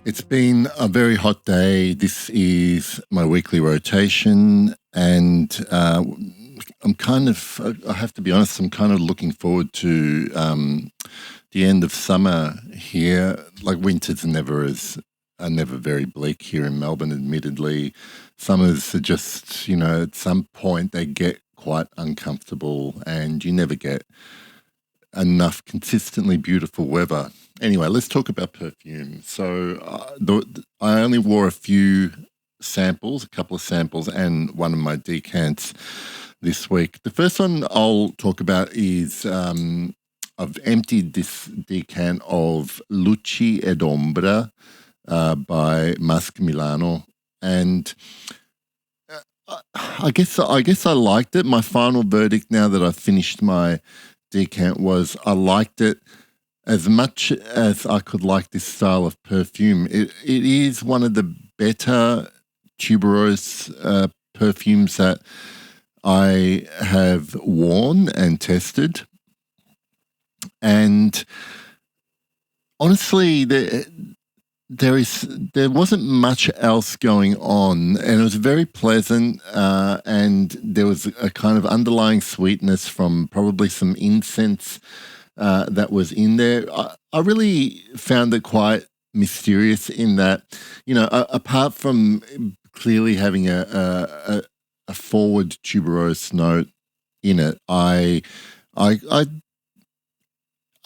It's been a very hot day. This is my weekly rotation, and I have to be honest, I'm kind of looking forward to the end of summer here. Like winters are never very bleak here in Melbourne, admittedly. Summers are just, at some point they get quite uncomfortable and you never get enough consistently beautiful weather. Anyway, let's talk about perfume. So I only wore a couple of samples and one of my decants this week. The first one I'll talk about is I've emptied this decant of Luci ed Ombra by Masque Milano, and I guess I liked it. My final verdict, now that I've finished my decant, was I liked it as much as I could like this style of perfume. It is one of the better tuberose perfumes that I have worn and tested. And honestly, there wasn't much else going on, and it was very pleasant, and there was a kind of underlying sweetness from probably some incense that was in there. I really found it quite mysterious in that, apart from clearly having a forward tuberose note in it, I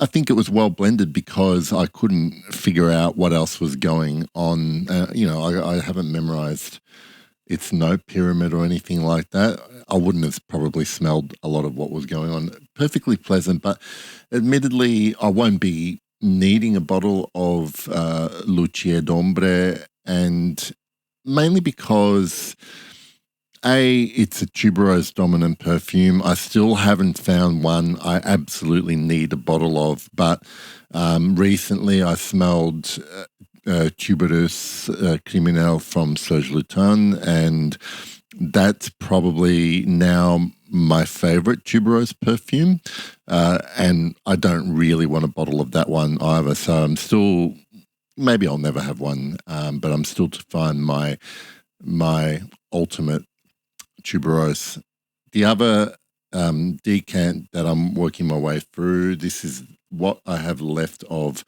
think it was well blended because I couldn't figure out what else was going on. I haven't memorized its note pyramid or anything like that. I wouldn't have probably smelled a lot of what was going on. Perfectly pleasant, but admittedly, I won't be needing a bottle of Luci ed Ombre, and mainly because it's a tuberose dominant perfume. I still haven't found one I absolutely need a bottle of, but recently I smelled tuberose criminel from Serge Luton, and that's probably now my favorite tuberose perfume, and I don't really want a bottle of that one either, so I'm still, maybe I'll never have one, but I'm still to find my ultimate tuberose. The other decant that I'm working my way through, this is what I have left of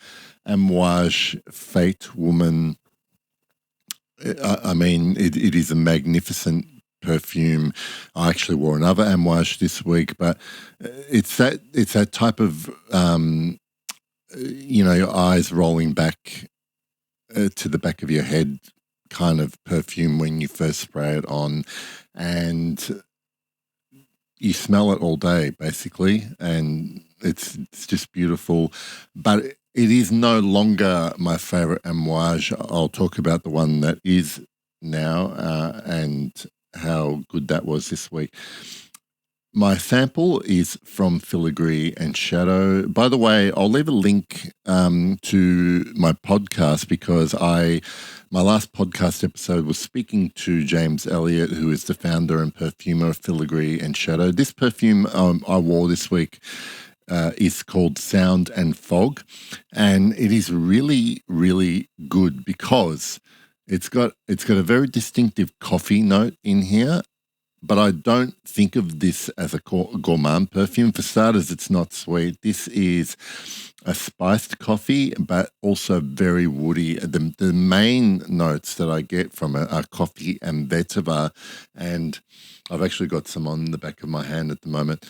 Amouage Fate Woman. It is a magnificent perfume. I actually wore another Amouage this week, but it's that type of your eyes rolling back to the back of your head kind of perfume when you first spray it on, and you smell it all day basically, and it's just beautiful. But it is no longer my favorite Amouage. I'll talk about the one that is now and how good that was this week. My sample is from Filigree and Shadow. By the way, I'll leave a link to my podcast, because my last podcast episode was speaking to James Elliott, who is the founder and perfumer of Filigree and Shadow. This perfume I wore this week is called Sound and Fog, and it is really, really good because it's got a very distinctive coffee note in here. But I don't think of this as a gourmand perfume. For starters, it's not sweet. This is a spiced coffee, but also very woody. The main notes that I get from it are coffee and vetiver, and I've actually got some on the back of my hand at the moment.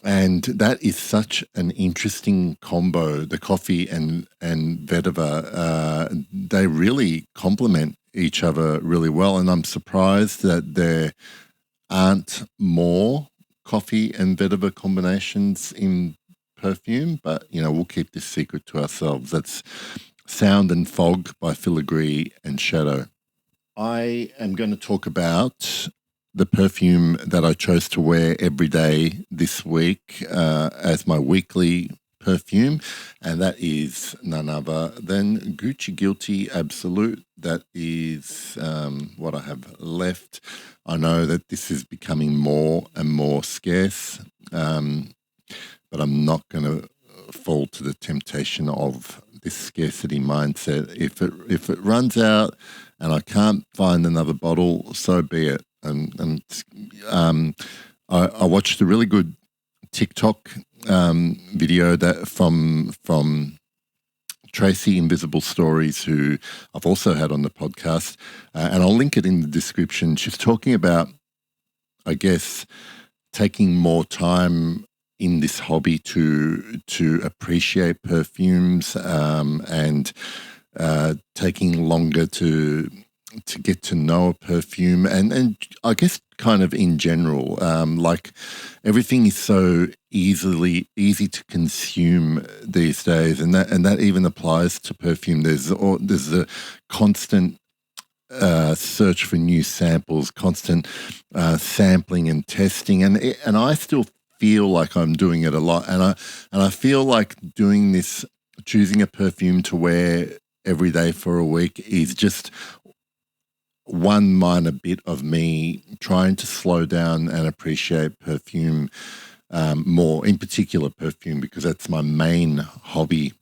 And that is such an interesting combo. The coffee and vetiver, they really complement each other really well, and I'm surprised that there aren't more coffee and vetiver combinations in perfume, but we'll keep this secret to ourselves. That's Sound and Fog by Filigree and Shadow. I am going to talk about the perfume that I chose to wear every day this week as my weekly perfume, and that is none other than Gucci Guilty Absolute. That is what I have left. I know that this is becoming more and more scarce, but I'm not going to fall to the temptation of this scarcity mindset. If it runs out and I can't find another bottle, so be it. And I watched a really good TikTok video that from Tracy Invisible Stories, who I've also had on the podcast, and I'll link it in the description. She's talking about, I guess, taking more time in this hobby to appreciate perfumes, and taking longer to get to know a perfume, and I guess kind of in general, like everything is so easy to consume these days, and that even applies to perfume. There's a constant search for new samples, constant sampling and testing, and I still feel like I'm doing it a lot, and I feel like doing this, choosing a perfume to wear every day for a week, is just one minor bit of me trying to slow down and appreciate perfume more, in particular perfume, because that's my main hobby.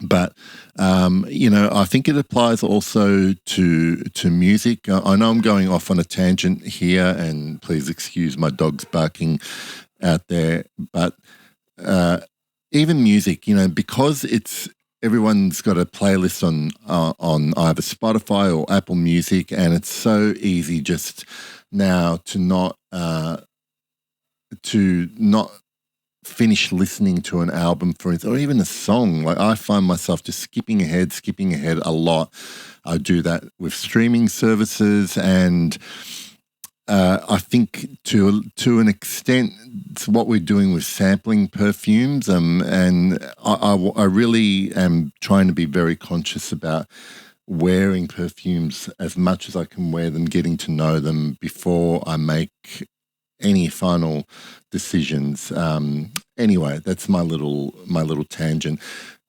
But, I think it applies also to music. I know I'm going off on a tangent here, and please excuse my dogs barking out there. But even music, because everyone's got a playlist on either Spotify or Apple Music, and it's so easy just now to not finish listening to an album, for instance, or even a song. Like, I find myself just skipping ahead a lot. I do that with streaming services, and I think to an extent, it's what we're doing with sampling perfumes, and I really am trying to be very conscious about wearing perfumes as much as I can wear them, getting to know them before I make any final decisions. Anyway, that's my little tangent.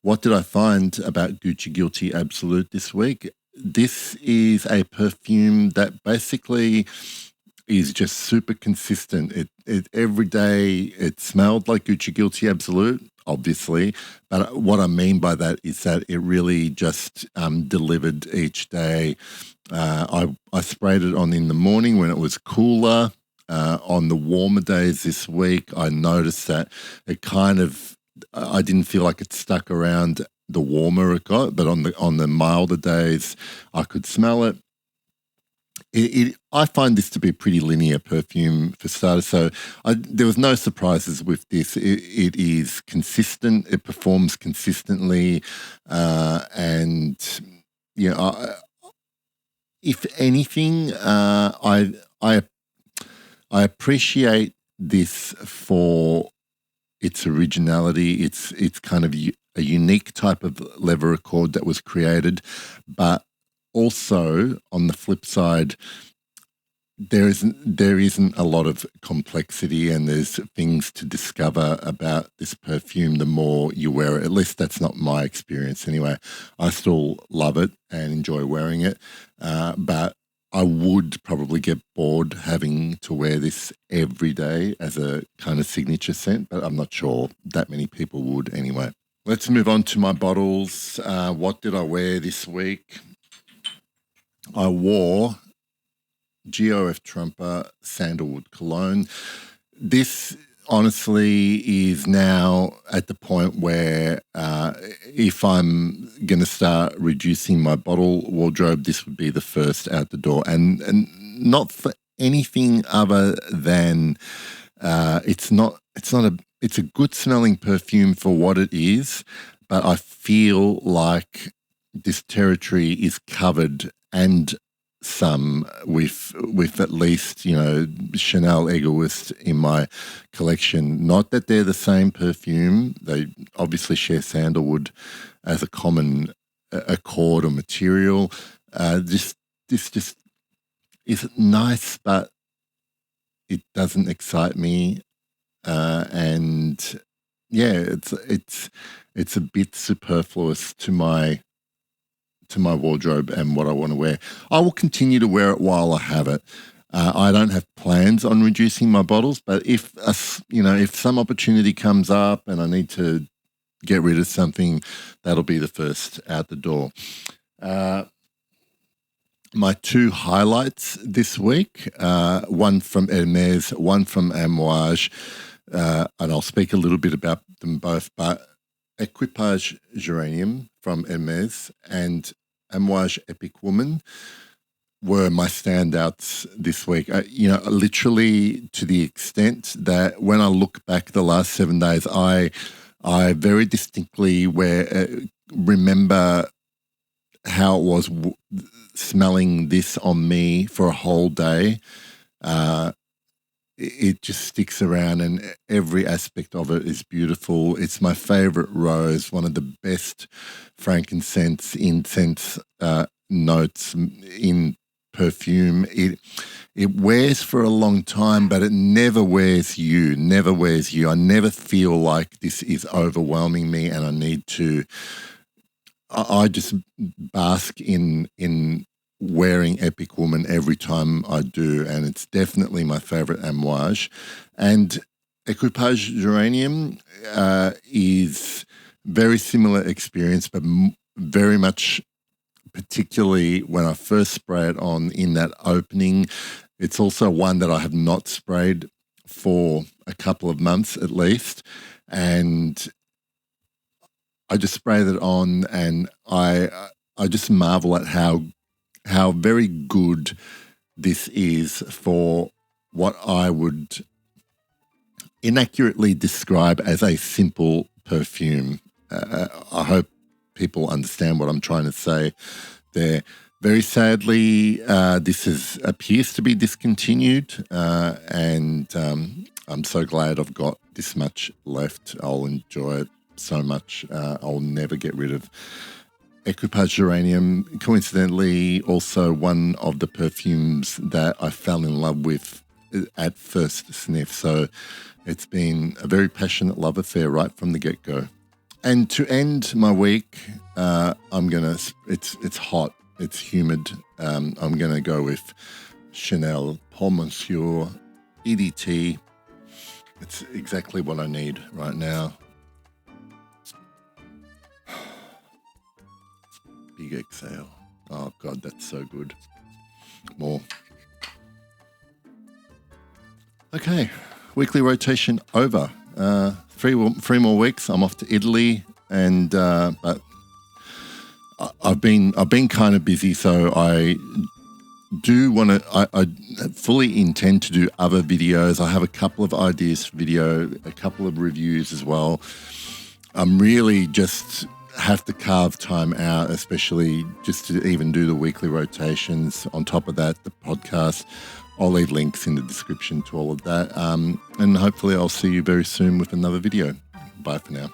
What did I find about Gucci Guilty Absolute this week? This is a perfume that basically is just super consistent. It every day it smelled like Gucci Guilty Absolute, obviously, but what I mean by that is that it really just delivered each day. I sprayed it on in the morning when it was cooler. On the warmer days this week, I noticed that I didn't feel like it stuck around the warmer it got, but on the milder days, I could smell it. I find this to be a pretty linear perfume for starters, so there was no surprises with this. It is consistent. It performs consistently, and if anything, I appreciate this for its originality. It's kind of a unique type of leather accord that was created, but also on the flip side, there isn't a lot of complexity, and there's things to discover about this perfume the more you wear it. At least that's not my experience anyway. I still love it and enjoy wearing it, but I would probably get bored having to wear this every day as a kind of signature scent, but I'm not sure that many people would anyway. Let's move on to my bottles. What did I wear this week? I wore GOF Trumper Sandalwood Cologne. This honestly is now at the point where if I'm going to start reducing my bottle wardrobe, this would be the first out the door, and not for anything other than it's a good smelling perfume for what it is, but I feel like this territory is covered and some with at least Chanel Egoist in my collection. Not that they're the same perfume; they obviously share sandalwood as a common accord or material. This just is nice, but it doesn't excite me, and yeah, it's a bit superfluous to my wardrobe and what I want to wear. I will continue to wear it while I have it. I don't have plans on reducing my bottles, but if some opportunity comes up and I need to, get rid of something, that'll be the first out the door. My two highlights this week, one from Hermes, one from Amouage, and I'll speak a little bit about them both, but Equipage Geranium from Hermes and Amouage Epic Woman were my standouts this week. Literally to the extent that when I look back the last 7 days, I very distinctly remember how it was smelling this on me for a whole day. It just sticks around, and every aspect of it is beautiful. It's my favorite rose, one of the best frankincense, incense notes in perfume. It wears for a long time, but it never wears you. I never feel like this is overwhelming me and I need to. I just bask in wearing Epic Woman every time I do, and it's definitely my favorite Amouage. And Equipage Geranium is very similar experience, but very much, particularly when I first spray it on in that opening. It's also one that I have not sprayed for a couple of months at least, and I just sprayed it on, and I just marvel at how very good this is for what I would inaccurately describe as a simple perfume. I hope people understand what I'm trying to say there. Very sadly, this appears to be discontinued, and I'm so glad I've got this much left. I'll enjoy it so much. I'll never get rid of Equipage Geranium. Coincidentally, also one of the perfumes that I fell in love with at first sniff. So it's been a very passionate love affair right from the get-go. And to end my week, it's hot, it's humid. I'm gonna go with Chanel Pour Monsieur EDT. It's exactly what I need right now. Big exhale. Oh God, that's so good. More. Okay, weekly rotation over. 3 more weeks. I'm off to Italy, and but I've been kind of busy, so I do want to. I fully intend to do other videos. I have a couple of ideas for video, a couple of reviews as well. I'm really just have to carve time out, especially just to even do the weekly rotations. On top of that, the podcast. I'll leave links in the description to all of that. And hopefully I'll see you very soon with another video. Bye for now.